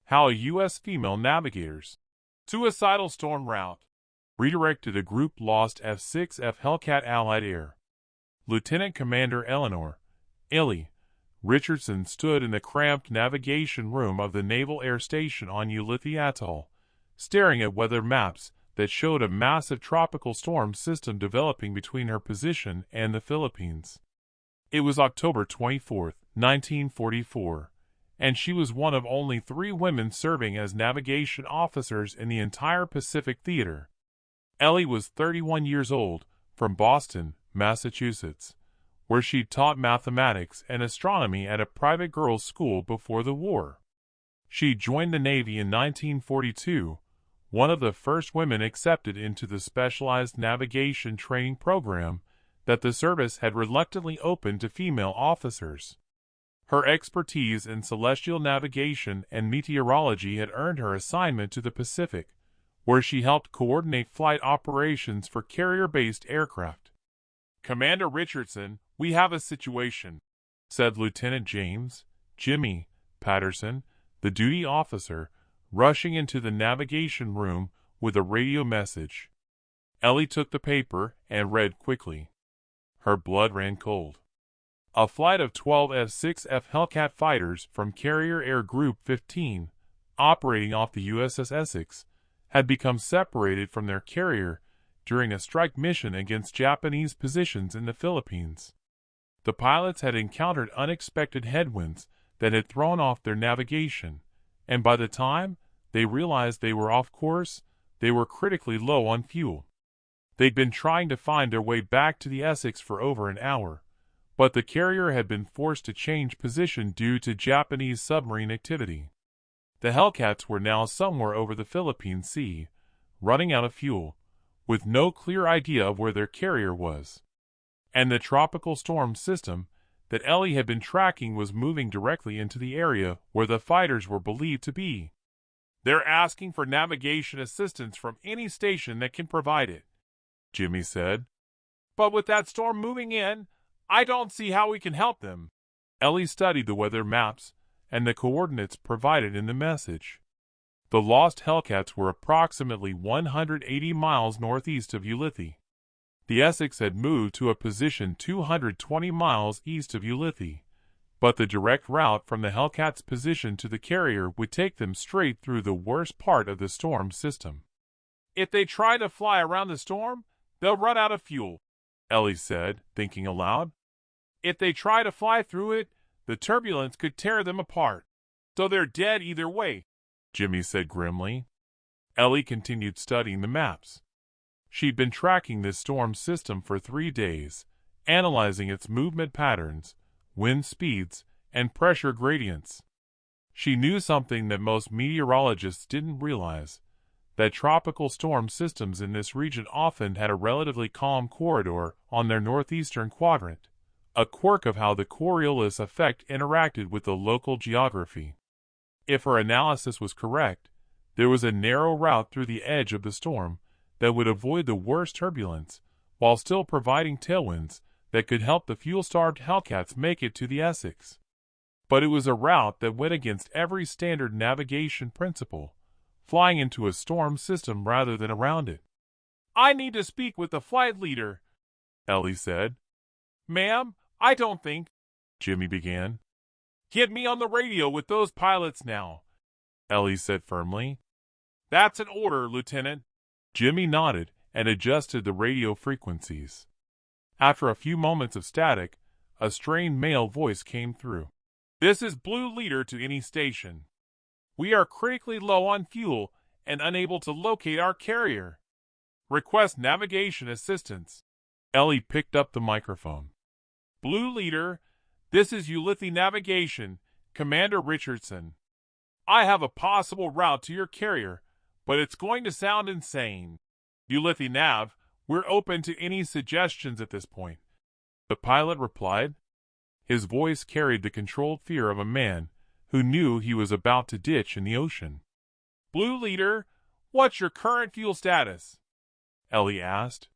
How a U.S. female navigator's suicidal storm route redirected a group lost F6F Hellcat Allied Air. Lieutenant Commander Eleanor Ellie Richardson stood in the cramped navigation room of the Naval Air Station on Ulithi Atoll, staring at weather maps that showed a massive tropical storm system developing between her position and the Philippines. It was October 24, 1944, and she was one of only 3 women serving as navigation officers in the entire Pacific Theater. Ellie was 31 years old, from Boston, Massachusetts, where she taught mathematics and astronomy at a private girls' school before the war. She joined the Navy in 1942, one of the first women accepted into the specialized navigation training program that the service had reluctantly opened to female officers. Her expertise in celestial navigation and meteorology had earned her assignment to the Pacific, where she helped coordinate flight operations for carrier-based aircraft. "Commander Richardson, we have a situation," said Lieutenant James Jimmy Patterson, the duty officer, rushing into the navigation room with a radio message. Ellie took the paper and read quickly. Her blood ran cold. A flight of 12 F6F Hellcat fighters from Carrier Air Group 15, operating off the USS Essex, had become separated from their carrier during a strike mission against Japanese positions in the Philippines. The pilots had encountered unexpected headwinds that had thrown off their navigation, and by the time they realized they were off course, they were critically low on fuel. They'd been trying to find their way back to the Essex for over an hour, but the carrier had been forced to change position due to Japanese submarine activity. The Hellcats were now somewhere over the Philippine Sea, running out of fuel, with no clear idea of where their carrier was. And the tropical storm system that Ellie had been tracking was moving directly into the area where the fighters were believed to be. "They're asking for navigation assistance from any station that can provide it," Jimmy said. "But with that storm moving in, I don't see how we can help them." Ellie studied the weather maps and the coordinates provided in the message. The lost Hellcats were approximately 180 miles northeast of Ulithi. The Essex had moved to a position 220 miles east of Ulithi, but the direct route from the Hellcat's position to the carrier would take them straight through the worst part of the storm system. "If they try to fly around the storm, they'll run out of fuel," Ellie said, thinking aloud. "If they try to fly through it, the turbulence could tear them apart. So they're dead either way," Jimmy said grimly. Ellie continued studying the maps. She'd been tracking this storm system for 3 days, analyzing its movement patterns, wind speeds, and pressure gradients. She knew something that most meteorologists didn't realize, that tropical storm systems in this region often had a relatively calm corridor on their northeastern quadrant, a quirk of how the Coriolis effect interacted with the local geography. If her analysis was correct, there was a narrow route through the edge of the storm that would avoid the worst turbulence, while still providing tailwinds that could help the fuel-starved Hellcats make it to the Essex. But it was a route that went against every standard navigation principle, flying into a storm system rather than around it. "I need to speak with the flight leader," Ellie said. "Ma'am, I don't think," Jimmy began. "Get me on the radio with those pilots now," Ellie said firmly. "That's an order, Lieutenant." Jimmy nodded and adjusted the radio frequencies. After a few moments of static, a strained male voice came through. "This is Blue Leader to any station. We are critically low on fuel and unable to locate our carrier. Request navigation assistance." Ellie picked up the microphone. "Blue Leader, this is Ulithi Navigation, Commander Richardson. I have a possible route to your carrier, but it's going to sound insane. Ulithi Nav, we're open to any suggestions at this point," the pilot replied. His voice carried the controlled fear of a man who knew he was about to ditch in the ocean. "Blue Leader, what's your current fuel status?" Ellie asked.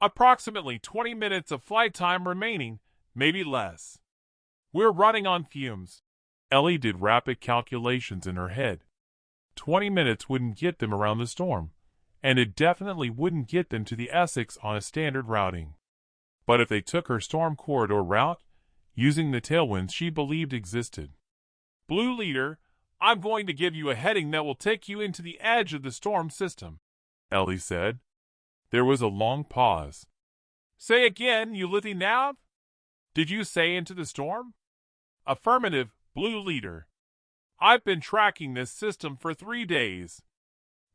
"Approximately 20 minutes of flight time remaining, maybe less. We're running on fumes." Ellie did rapid calculations in her head. 20 minutes wouldn't get them around the storm, and it definitely wouldn't get them to the Essex on a standard routing. But if they took her storm corridor route, using the tailwinds she believed existed. Blue Leader, I'm going to give you a heading that will take you into the edge of the storm system, Ellie said. There was a long pause. Say again, you lithy nav? Did you say into the storm? Affirmative, Blue Leader. I've been tracking this system for 3 days.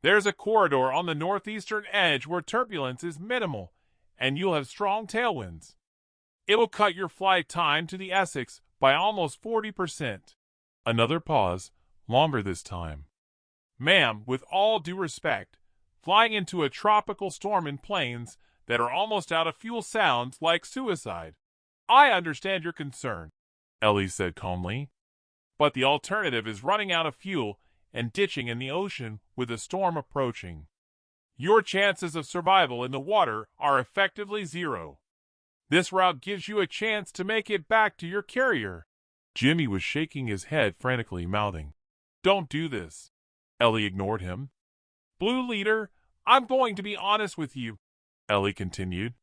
There's a corridor on the northeastern edge where turbulence is minimal, and you'll have strong tailwinds. It will cut your flight time to the Essex by almost 40%. Another pause, longer this time. Ma'am, with all due respect, flying into a tropical storm in planes that are almost out of fuel sounds like suicide. I understand your concern, Ellie said calmly. But the alternative is running out of fuel and ditching in the ocean with a storm approaching. Your chances of survival in the water are effectively zero. This route gives you a chance to make it back to your carrier. Jimmy was shaking his head frantically, mouthing, Don't do this. Ellie ignored him. Blue Leader, I'm going to be honest with you, Ellie continued.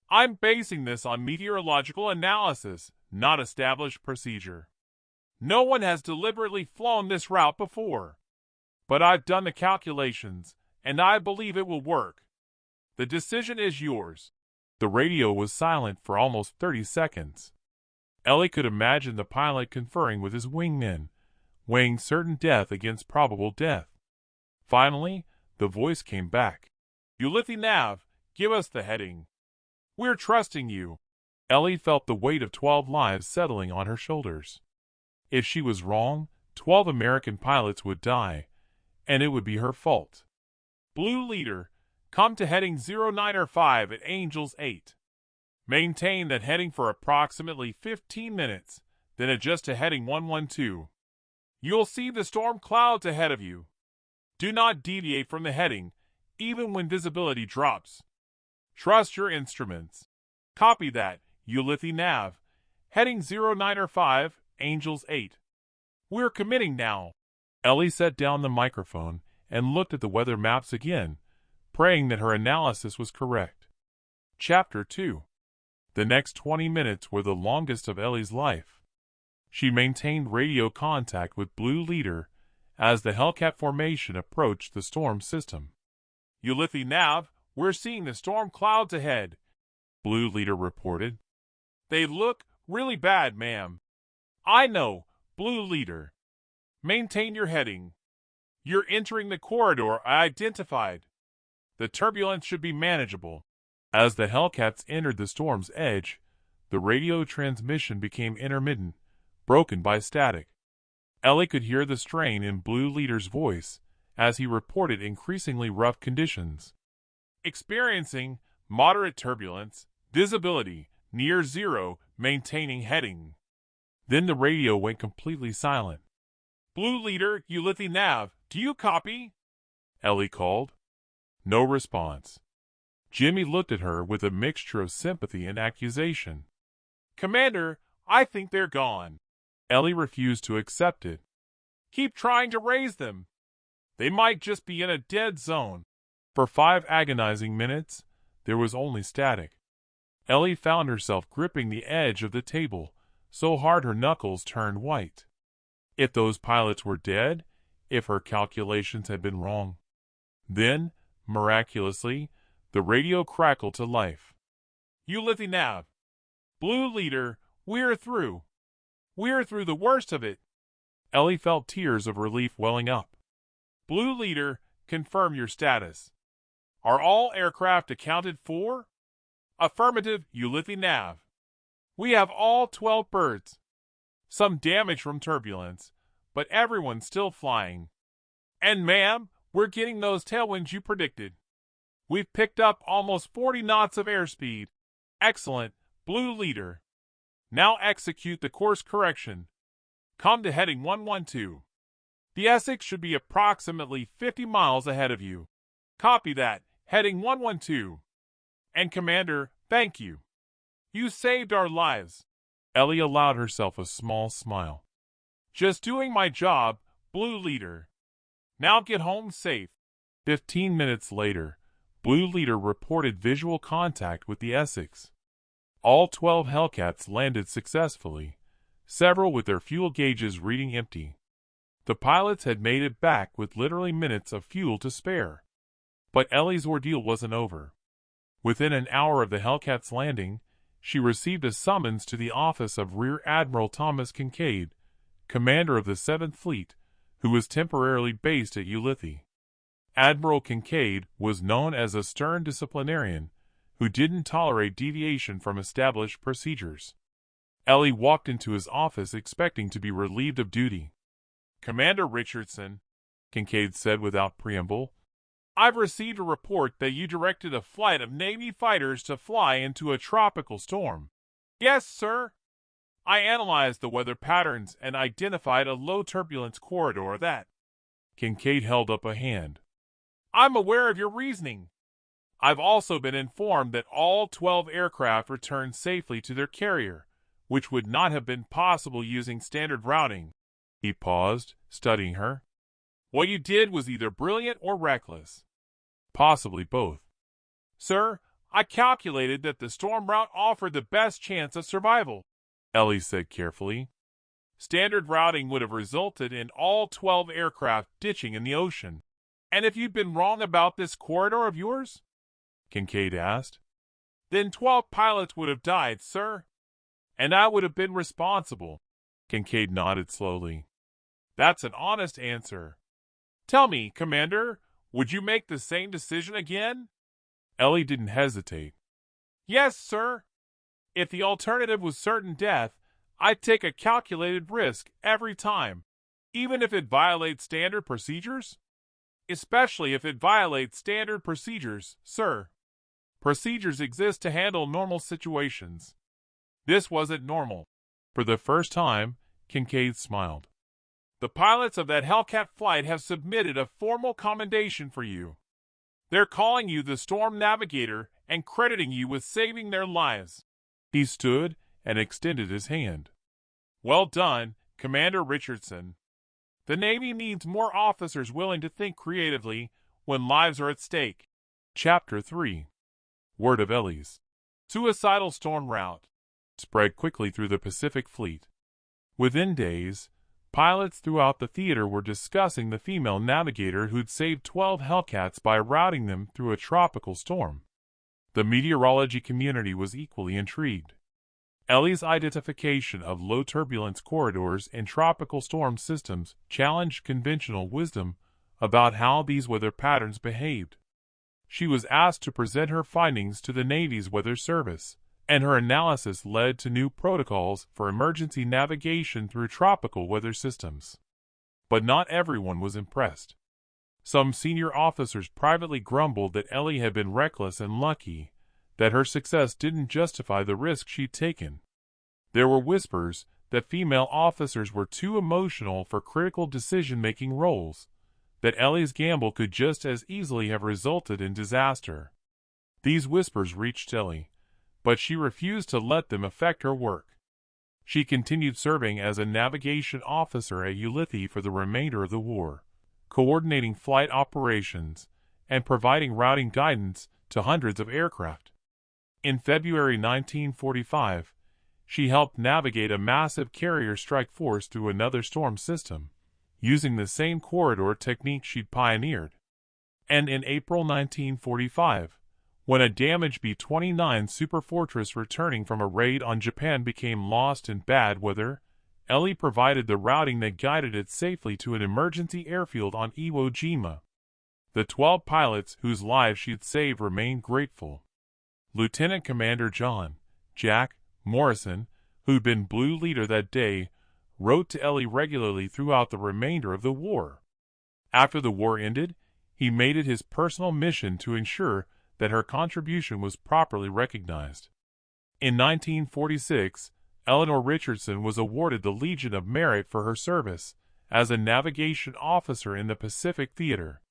I'm basing this on meteorological analysis, not established procedure. No one has deliberately flown this route before. But I've done the calculations, and I believe it will work. The decision is yours. The radio was silent for almost 30 seconds. Ellie could imagine the pilot conferring with his wingmen, weighing certain death against probable death. Finally, the voice came back. Ulithi Nav, give us the heading. We're trusting you. Ellie felt the weight of 12 lives settling on her shoulders. If she was wrong, 12 American pilots would die, and it would be her fault. Blue Leader, come to heading 0905 at Angels 8. Maintain that heading for approximately 15 minutes, then adjust to heading 112. You'll see the storm clouds ahead of you. Do not deviate from the heading, even when visibility drops. Trust your instruments. Copy that, Ulithi Nav. Heading 0905, Angels 8. We're committing now. Ellie set down the microphone and looked at the weather maps again, praying that her analysis was correct. Chapter 2. The next 20 minutes were the longest of Ellie's life. She maintained radio contact with Blue Leader as the Hellcat formation approached the storm system. Ulithi Nav, we're seeing the storm clouds ahead, Blue Leader reported. They look really bad, ma'am. I know, Blue Leader. Maintain your heading. You're entering the corridor I identified. The turbulence should be manageable. As the Hellcats entered the storm's edge, the radio transmission became intermittent, broken by static. Ellie could hear the strain in Blue Leader's voice as he reported increasingly rough conditions. Experiencing moderate turbulence, visibility near zero, maintaining heading. Then the radio went completely silent. Blue Leader, Ulithi Nav, do you copy? Ellie called. No response. Jimmy looked at her with a mixture of sympathy and accusation. Commander, I think they're gone. Ellie refused to accept it. Keep trying to raise them. They might just be in a dead zone. For 5 agonizing minutes, there was only static. Ellie found herself gripping the edge of the table, so hard her knuckles turned white. If those pilots were dead, if her calculations had been wrong. Then, miraculously, the radio crackled to life. Ulithi Nav. Blue Leader, we're through. We're through the worst of it. Ellie felt tears of relief welling up. Blue Leader, confirm your status. Are all aircraft accounted for? Affirmative, Ulithi Nav. We have all 12 birds. Some damage from turbulence, but everyone's still flying. And ma'am, we're getting those tailwinds you predicted. We've picked up almost 40 knots of airspeed. Excellent, Blue Leader. Now execute the course correction. Come to heading 112. The Essex should be approximately 50 miles ahead of you. Copy that, heading 112. And Commander, thank you. You saved our lives. Ellie allowed herself a small smile. Just doing my job, Blue Leader. Now get home safe. 15 minutes later, Blue Leader reported visual contact with the Essex. All 12 Hellcats landed successfully, several with their fuel gauges reading empty. The pilots had made it back with literally minutes of fuel to spare. But Ellie's ordeal wasn't over. Within an hour of the Hellcat's landing, she received a summons to the office of Rear Admiral Thomas Kincaid, commander of the 7th Fleet, who was temporarily based at Ulithi. Admiral Kincaid was known as a stern disciplinarian who didn't tolerate deviation from established procedures. Ellie walked into his office expecting to be relieved of duty. "Commander Richardson," Kincaid said without preamble, "I've received a report that you directed a flight of Navy fighters to fly into a tropical storm." "Yes, sir. I analyzed the weather patterns and identified a low turbulence corridor that—" Kincaid held up a hand. "I'm aware of your reasoning. I've also been informed that all 12 aircraft returned safely to their carrier, which would not have been possible using standard routing." He paused, studying her. "What you did was either brilliant or reckless." "Possibly both." "Sir, I calculated that the storm route offered the best chance of survival," Ellie said carefully. "Standard routing would have resulted in all 12 aircraft ditching in the ocean." "And if you'd been wrong about this corridor of yours?" Kincaid asked. "Then 12 pilots would have died, sir. And I would have been responsible." Kincaid nodded slowly. "That's an honest answer. Tell me, Commander, would you make the same decision again?" Ellie didn't hesitate. "Yes, sir. If the alternative was certain death, I'd take a calculated risk every time, even if it violates standard procedures?" "Especially if it violates standard procedures, sir. Procedures exist to handle normal situations. This wasn't normal." For the first time, Kincaid smiled. "The pilots of that Hellcat flight have submitted a formal commendation for you. They're calling you the Storm Navigator and crediting you with saving their lives." He stood and extended his hand. "Well done, Commander Richardson. The Navy needs more officers willing to think creatively when lives are at stake." Chapter 3. Word of Ellie's suicidal storm route spread quickly through the Pacific Fleet. Within days, pilots throughout the theater were discussing the female navigator who'd saved 12 Hellcats by routing them through a tropical storm. The meteorology community was equally intrigued. Ellie's identification of low turbulence corridors and tropical storm systems challenged conventional wisdom about how these weather patterns behaved. She was asked to present her findings to the Navy's Weather Service, and her analysis led to new protocols for emergency navigation through tropical weather systems. But not everyone was impressed. Some senior officers privately grumbled that Ellie had been reckless and lucky, that her success didn't justify the risk she'd taken. There were whispers that female officers were too emotional for critical decision-making roles, that Ellie's gamble could just as easily have resulted in disaster. These whispers reached Ellie, but she refused to let them affect her work. She continued serving as a navigation officer at Ulithi for the remainder of the war, coordinating flight operations and providing routing guidance to hundreds of aircraft. In February 1945, she helped navigate a massive carrier strike force through another storm system, using the same corridor technique she'd pioneered. And in April 1945, when a damaged B-29 Superfortress returning from a raid on Japan became lost in bad weather, Ellie provided the routing that guided it safely to an emergency airfield on Iwo Jima. The 12 pilots whose lives she'd saved remained grateful. Lieutenant Commander Jack Morrison, who'd been Blue Leader that day, wrote to Ellie regularly throughout the remainder of the war. After the war ended, he made it his personal mission to ensure that her contribution was properly recognized. In 1946, Eleanor Richardson was awarded the Legion of Merit for her service as a navigation officer in the Pacific Theater.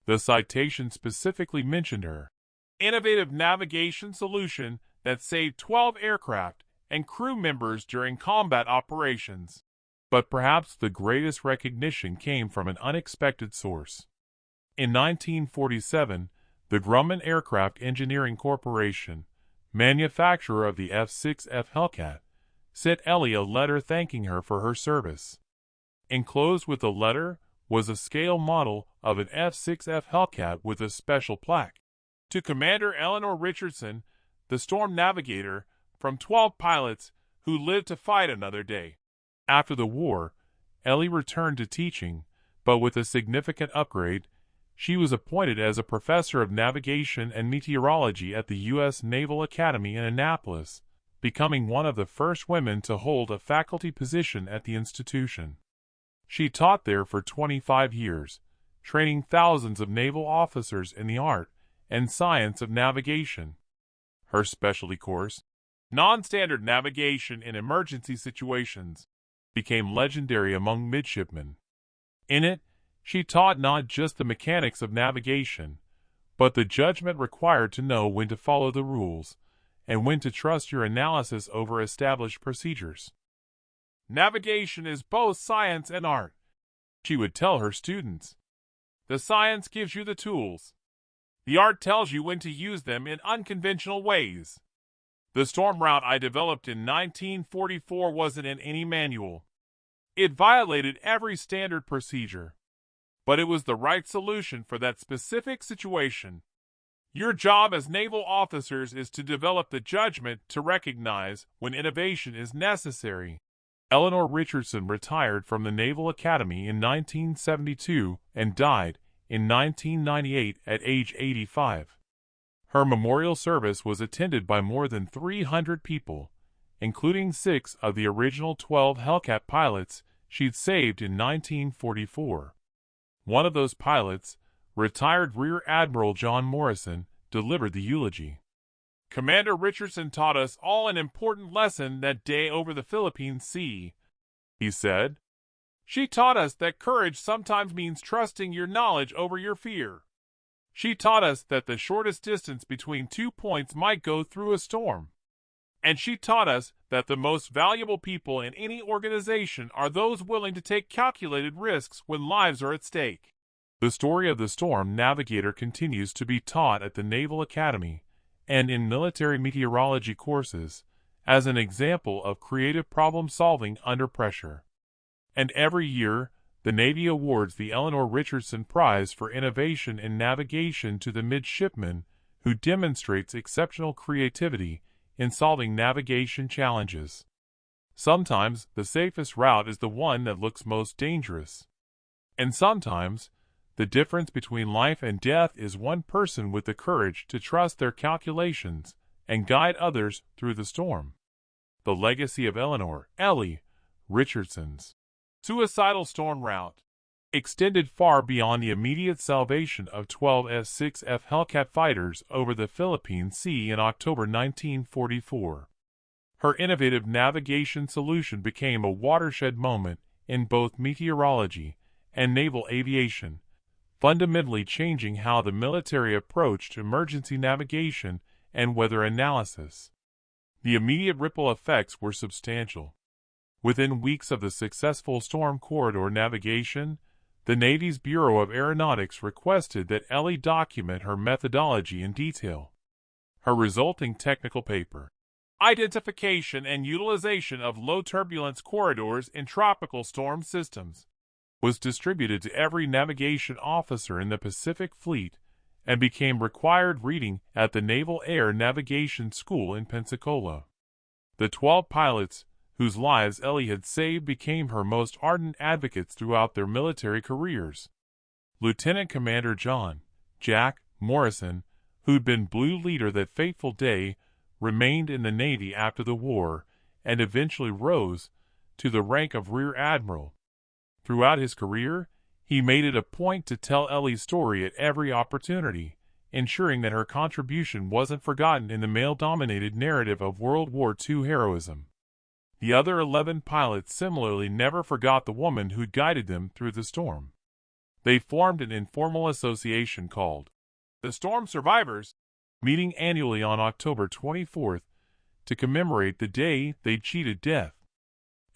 The citation specifically mentioned her innovative navigation solution that saved 12 aircraft and crew members during combat operations. But perhaps the greatest recognition came from an unexpected source. In 1947, the Grumman Aircraft Engineering Corporation, manufacturer of the F6F Hellcat, sent Ellie a letter thanking her for her service. Enclosed with the letter was a scale model of an F6F Hellcat with a special plaque. To Commander Eleanor Richardson, the Storm Navigator, from 12 pilots who lived to fight another day. After the war, Ellie returned to teaching, but with a significant upgrade. She was appointed as a professor of navigation and meteorology at the U.S. Naval Academy in Annapolis, becoming one of the first women to hold a faculty position at the institution. She taught there for 25 years, training thousands of naval officers in the art and science of navigation. Her specialty course, Non-Standard Navigation in Emergency Situations, became legendary among midshipmen. In it, she taught not just the mechanics of navigation, but the judgment required to know when to follow the rules and when to trust your analysis over established procedures. Navigation is both science and art, she would tell her students. The science gives you the tools. The art tells you when to use them in unconventional ways. The storm route I developed in 1944 wasn't in any manual. It violated every standard procedure. But it was the right solution for that specific situation. Your job as naval officers is to develop the judgment to recognize when innovation is necessary. Eleanor Richardson retired from the Naval Academy in 1972 and died in 1998 at age 85. Her memorial service was attended by more than 300 people, including 6 of the original 12 Hellcat pilots she'd saved in 1944. One of those pilots, retired Rear Admiral John Morrison, delivered the eulogy. Commander Richardson taught us all an important lesson that day over the Philippine Sea, he said. She taught us that courage sometimes means trusting your knowledge over your fear. She taught us that the shortest distance between 2 points might go through a storm. And she taught us that the most valuable people in any organization are those willing to take calculated risks when lives are at stake. The story of the Storm Navigator continues to be taught at the Naval Academy and in military meteorology courses as an example of creative problem-solving under pressure. And every year, the Navy awards the Eleanor Richardson Prize for Innovation in Navigation to the midshipman who demonstrates exceptional creativity in solving navigation challenges. Sometimes the safest route is the one that looks most dangerous. And sometimes the difference between life and death is one person with the courage to trust their calculations and guide others through the storm. The legacy of Eleanor Ellie Richardson's suicidal storm route extended far beyond the immediate salvation of 12 F6F Hellcat fighters over the Philippine Sea in October 1944. Her innovative navigation solution became a watershed moment in both meteorology and naval aviation, fundamentally changing how the military approached emergency navigation and weather analysis. The immediate ripple effects were substantial. Within weeks of the successful storm corridor navigation, the Navy's Bureau of Aeronautics requested that Ellie document her methodology in detail. Her resulting technical paper, Identification and Utilization of Low Turbulence Corridors in Tropical Storm Systems, was distributed to every navigation officer in the Pacific Fleet and became required reading at the Naval Air Navigation School in Pensacola. The 12 pilots whose lives Ellie had saved became her most ardent advocates throughout their military careers. Lieutenant Commander John Jack Morrison, who'd been Blue Leader that fateful day, remained in the Navy after the war and eventually rose to the rank of Rear Admiral. Throughout his career, he made it a point to tell Ellie's story at every opportunity, ensuring that her contribution wasn't forgotten in the male-dominated narrative of World War II heroism. The other 11 pilots similarly never forgot the woman who'd guided them through the storm. They formed an informal association called the Storm Survivors, meeting annually on October 24th to commemorate the day they'd cheated death.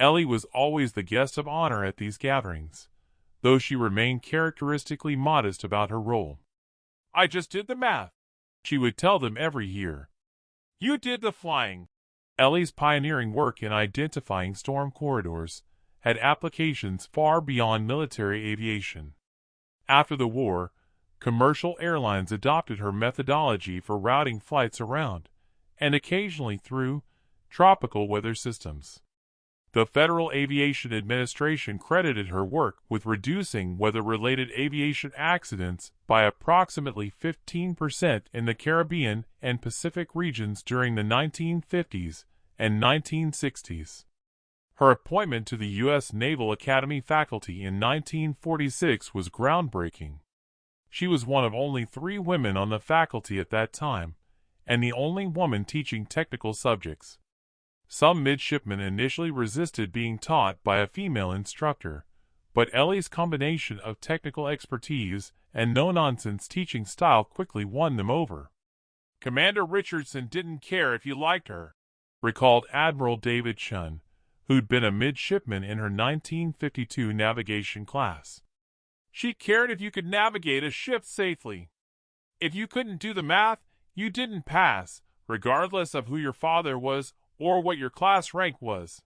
Ellie was always the guest of honor at these gatherings, though she remained characteristically modest about her role. "I just did the math," she would tell them every year. "You did the flying." Ellie's pioneering work in identifying storm corridors had applications far beyond military aviation. After the war, commercial airlines adopted her methodology for routing flights around, and occasionally through, tropical weather systems. The Federal Aviation Administration credited her work with reducing weather-related aviation accidents by approximately 15% in the Caribbean and Pacific regions during the 1950s and 1960s. Her appointment to the U.S. Naval Academy faculty in 1946 was groundbreaking. She was one of only 3 women on the faculty at that time, and the only woman teaching technical subjects. Some midshipmen initially resisted being taught by a female instructor, but Ellie's combination of technical expertise and no-nonsense teaching style quickly won them over. "Commander Richardson didn't care if you liked her," recalled Admiral David Chun, who'd been a midshipman in her 1952 navigation class. "She cared if you could navigate a ship safely. If you couldn't do the math, you didn't pass, regardless of who your father was or what your class rank was.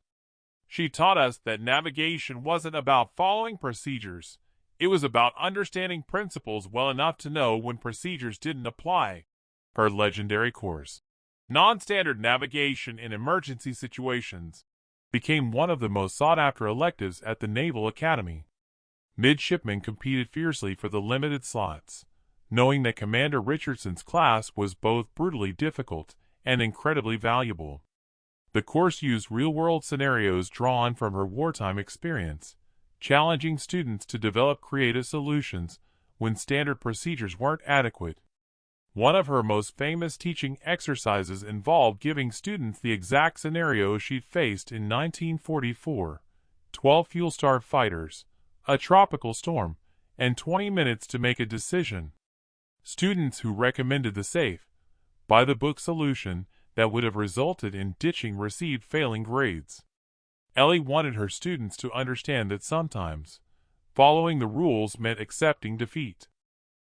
She taught us that navigation wasn't about following procedures. It was about understanding principles well enough to know when procedures didn't apply." Her legendary course, Non-Standard Navigation in Emergency Situations, became one of the most sought-after electives at the Naval Academy. Midshipmen competed fiercely for the limited slots, knowing that Commander Richardson's class was both brutally difficult and incredibly valuable. The course used real-world scenarios drawn from her wartime experience, challenging students to develop creative solutions when standard procedures weren't adequate. One of her most famous teaching exercises involved giving students the exact scenario she'd faced in 1944, 12 fuel-starved fighters, a tropical storm, and 20 minutes to make a decision. Students who recommended the safe, by-the-book solution that would have resulted in ditching received failing grades. Ellie wanted her students to understand that sometimes following the rules meant accepting defeat.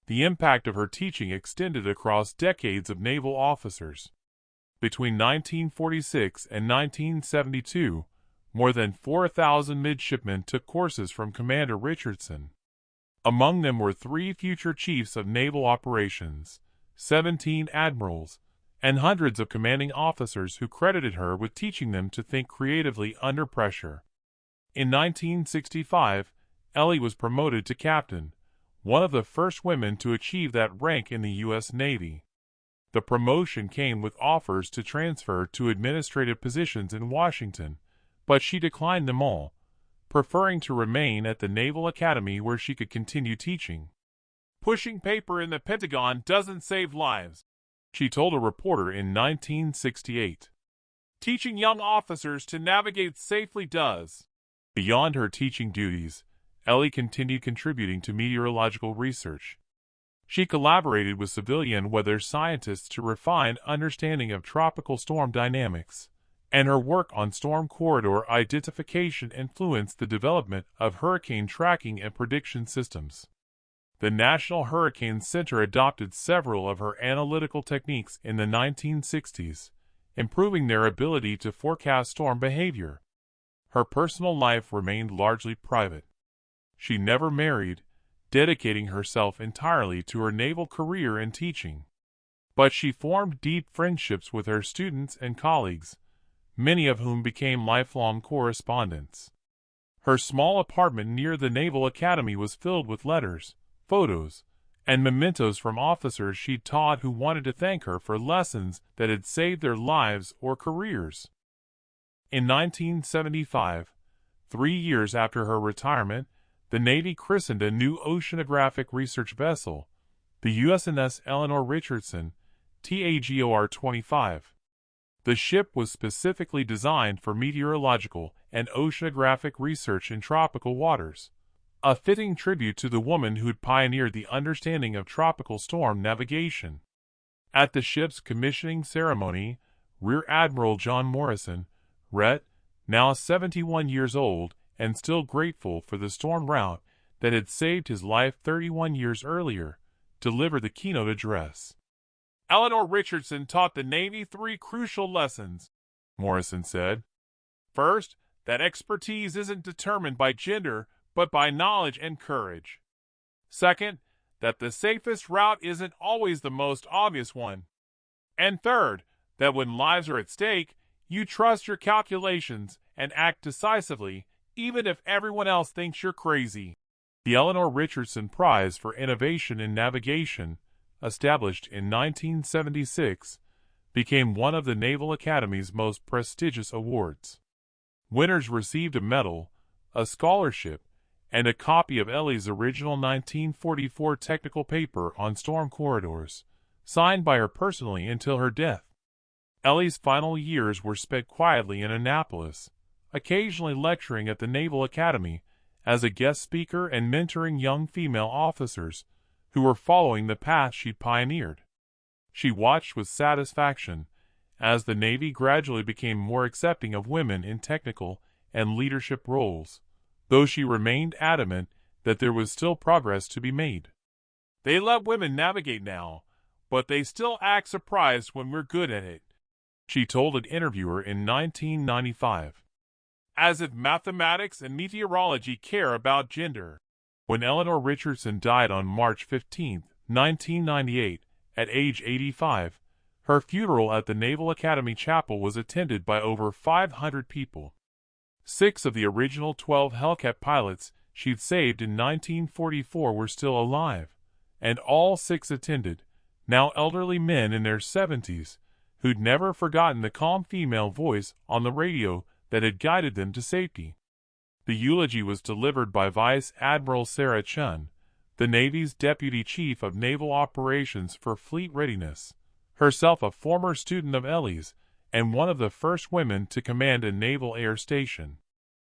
The impact of her teaching extended across decades of naval officers. Between 1946 and 1972, more than 4,000 midshipmen took courses from Commander Richardson. Among them were 3 future chiefs of naval operations, 17 admirals, and hundreds of commanding officers who credited her with teaching them to think creatively under pressure. In 1965, Ellie was promoted to captain, one of the first women to achieve that rank in the U.S. Navy. The promotion came with offers to transfer to administrative positions in Washington, but she declined them all, preferring to remain at the Naval Academy where she could continue teaching. "Pushing paper in the Pentagon doesn't save lives," she told a reporter in 1968. "Teaching young officers to navigate safely does." Beyond her teaching duties, Ellie continued contributing to meteorological research. She collaborated with civilian weather scientists to refine understanding of tropical storm dynamics, and her work on storm corridor identification influenced the development of hurricane tracking and prediction systems. The National Hurricane Center adopted several of her analytical techniques in the 1960s, improving their ability to forecast storm behavior. Her personal life remained largely private. She never married, dedicating herself entirely to her naval career and teaching. But she formed deep friendships with her students and colleagues, many of whom became lifelong correspondents. Her small apartment near the Naval Academy was filled with letters, photos, and mementos from officers she'd taught who wanted to thank her for lessons that had saved their lives or careers. In 1975, 3 years after her retirement, the Navy christened a new oceanographic research vessel, the USNS Eleanor Richardson, TAGOR-25. The ship was specifically designed for meteorological and oceanographic research in tropical waters, a fitting tribute to the woman who'd pioneered the understanding of tropical storm navigation. At the ship's commissioning ceremony, Rear Admiral John Morrison, RET, now 71 years old and still grateful for the storm route that had saved his life 31 years earlier, delivered the keynote address. Eleanor Richardson taught the Navy 3 crucial lessons, Morrison said. First, that expertise isn't determined by gender, but by knowledge and courage. Second, that the safest route isn't always the most obvious one. And third, that when lives are at stake, you trust your calculations and act decisively, even if everyone else thinks you're crazy. The Eleanor Richardson Prize for Innovation in Navigation, established in 1976, became one of the Naval Academy's most prestigious awards. Winners received a medal, a scholarship, and a copy of Ellie's original 1944 technical paper on storm corridors, signed by her personally until her death. Ellie's final years were spent quietly in Annapolis, occasionally lecturing at the Naval Academy as a guest speaker and mentoring young female officers who were following the path she'd pioneered. She watched with satisfaction as the Navy gradually became more accepting of women in technical and leadership roles, though she remained adamant that there was still progress to be made. "They let women navigate now, but they still act surprised when we're good at it," she told an interviewer in 1995. As if mathematics and meteorology care about gender. When Eleanor Richardson died on March 15, 1998, at age 85, her funeral at the Naval Academy Chapel was attended by over 500 people. 6 of the original 12 Hellcat pilots she'd saved in 1944 were still alive, and all 6 attended, now elderly men in their 70s, who'd never forgotten the calm female voice on the radio that had guided them to safety. The eulogy was delivered by Vice Admiral Sarah Chun, the Navy's Deputy Chief of Naval Operations for Fleet Readiness, herself a former student of Ellie's and one of the first women to command a naval air station.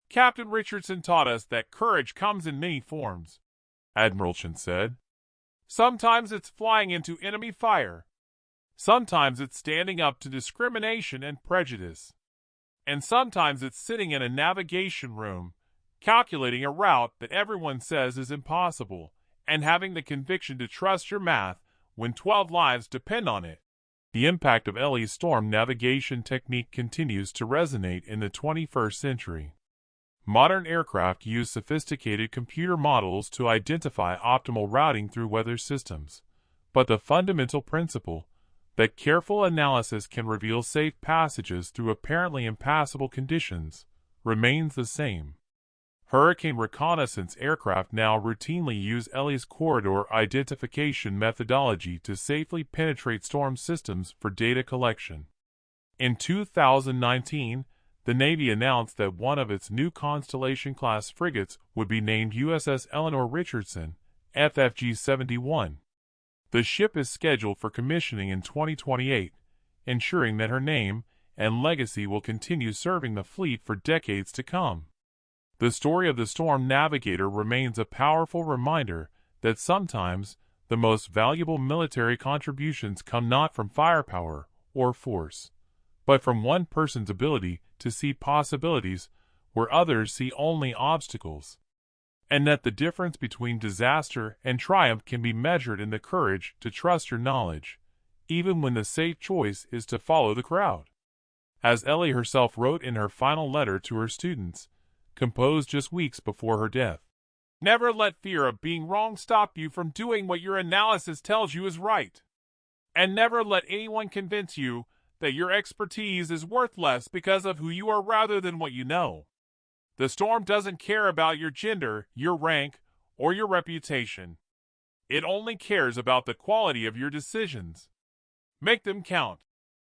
"Captain Richardson taught us that courage comes in many forms," Admiral Chun said. "Sometimes it's flying into enemy fire. Sometimes it's standing up to discrimination and prejudice. And sometimes it's sitting in a navigation room, calculating a route that everyone says is impossible, and having the conviction to trust your math when 12 lives depend on it." The impact of Ellie's storm navigation technique continues to resonate in the 21st century. Modern aircraft use sophisticated computer models to identify optimal routing through weather systems, but the fundamental principle, that careful analysis can reveal safe passages through apparently impassable conditions, remains the same. Hurricane reconnaissance aircraft now routinely use Ellie's corridor identification methodology to safely penetrate storm systems for data collection. In 2019, the Navy announced that one of its new Constellation-class frigates would be named USS Eleanor Richardson, FFG-71. The ship is scheduled for commissioning in 2028, ensuring that her name and legacy will continue serving the fleet for decades to come. The story of the Storm Navigator remains a powerful reminder that sometimes the most valuable military contributions come not from firepower or force, but from one person's ability to see possibilities where others see only obstacles, and that the difference between disaster and triumph can be measured in the courage to trust your knowledge, even when the safe choice is to follow the crowd. As Ellie herself wrote in her final letter to her students, composed just weeks before her death, "Never let fear of being wrong stop you from doing what your analysis tells you is right. And never let anyone convince you that your expertise is worth less because of who you are rather than what you know. The storm doesn't care about your gender, your rank, or your reputation. It only cares about the quality of your decisions. Make them count."